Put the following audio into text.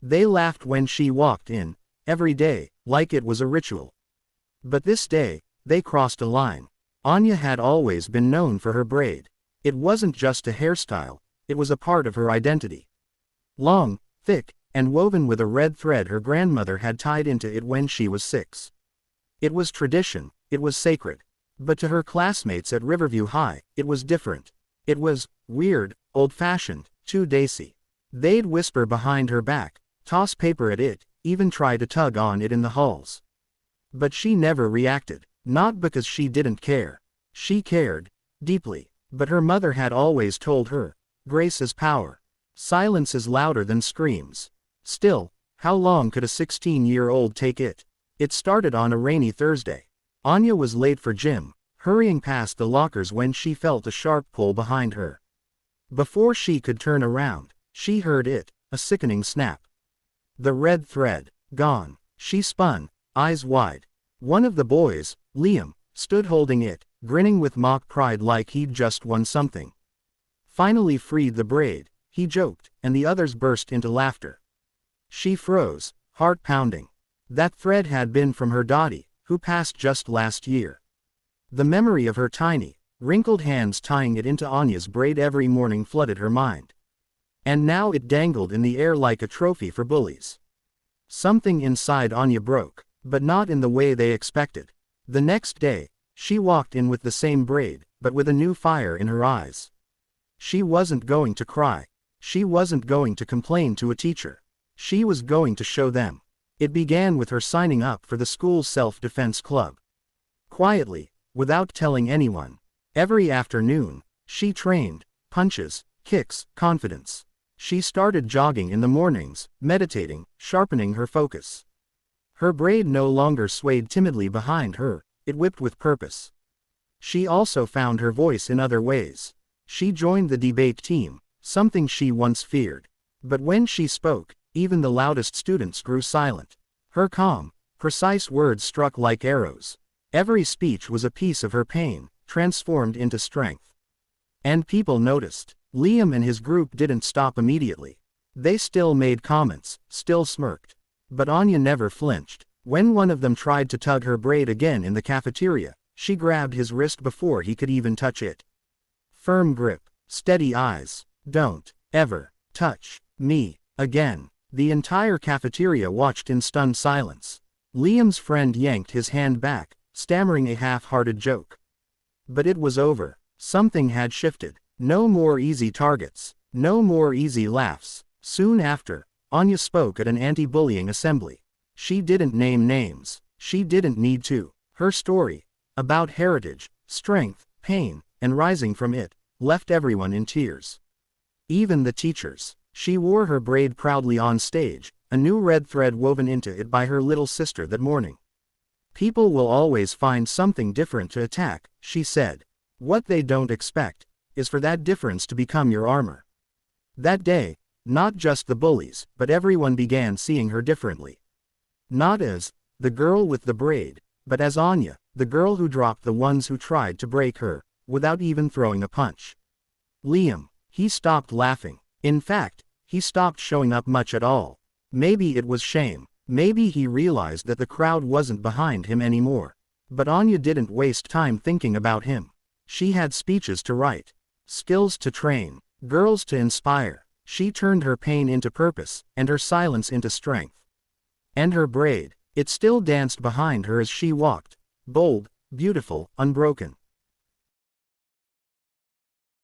They laughed when she walked in, every day, like it was a ritual. But this day, they crossed a line. Anya had always been known for her braid. It wasn't just a hairstyle, it was a part of her identity. Long, thick, and woven with a red thread her grandmother had tied into it when she was 6. It was tradition, it was sacred. But to her classmates at Riverview High, it was different. It was weird, old-fashioned, too daisy. They'd whisper behind her back, toss paper at it, even try to tug on it in the halls. But she never reacted, not because she didn't care. She cared, deeply, but her mother had always told her, grace is power. Silence is louder than screams. Still, how long could a 16-year-old take it? It started on a rainy Thursday. Anya was late for gym, hurrying past the lockers when she felt a sharp pull behind her. Before she could turn around, she heard it, a sickening snap. The red thread, gone. She spun, eyes wide. One of the boys, Liam, stood holding it, grinning with mock pride like he'd just won something. Finally freed the braid, he joked, and the others burst into laughter. She froze, heart pounding. That thread had been from her Dottie, who passed just last year. The memory of her tiny, wrinkled hands tying it into Anya's braid every morning flooded her mind. And now it dangled in the air like a trophy for bullies. Something inside Anya broke, but not in the way they expected. The next day, she walked in with the same braid, but with a new fire in her eyes. She wasn't going to cry. She wasn't going to complain to a teacher. She was going to show them. It began with her signing up for the school's self-defense club. Quietly, without telling anyone, every afternoon, she trained, punches, kicks, confidence. She started jogging in the mornings, meditating, sharpening her focus. Her braid no longer swayed timidly behind her, it whipped with purpose. She also found her voice in other ways. She joined the debate team, something she once feared. But when she spoke, even the loudest students grew silent. Her calm, precise words struck like arrows. Every speech was a piece of her pain, transformed into strength. And people noticed. Liam and his group didn't stop immediately. They still made comments, still smirked. But Anya never flinched. When one of them tried to tug her braid again in the cafeteria, she grabbed his wrist before he could even touch it. Firm grip, steady eyes. Don't ever touch me again. The entire cafeteria watched in stunned silence. Liam's friend yanked his hand back, stammering a half-hearted joke. But it was over. Something had shifted. No more easy targets. No more easy laughs. Soon after, Anya spoke at an anti-bullying assembly. She didn't name names. She didn't need to. Her story, about heritage, strength, pain, and rising from it, left everyone in tears. Even the teachers. She wore her braid proudly on stage, a new red thread woven into it by her little sister that morning. People will always find something different to attack, she said. What they don't expect is for that difference to become your armor. That day, not just the bullies, but everyone began seeing her differently. Not as the girl with the braid, but as Anya, the girl who dropped the ones who tried to break her, without even throwing a punch. Liam, he stopped laughing. In fact, he stopped showing up much at all. Maybe it was shame. Maybe he realized that the crowd wasn't behind him anymore. But Anya didn't waste time thinking about him. She had speeches to write, skills to train, girls to inspire. She turned her pain into purpose, and her silence into strength. And her braid, it still danced behind her as she walked, bold, beautiful, unbroken.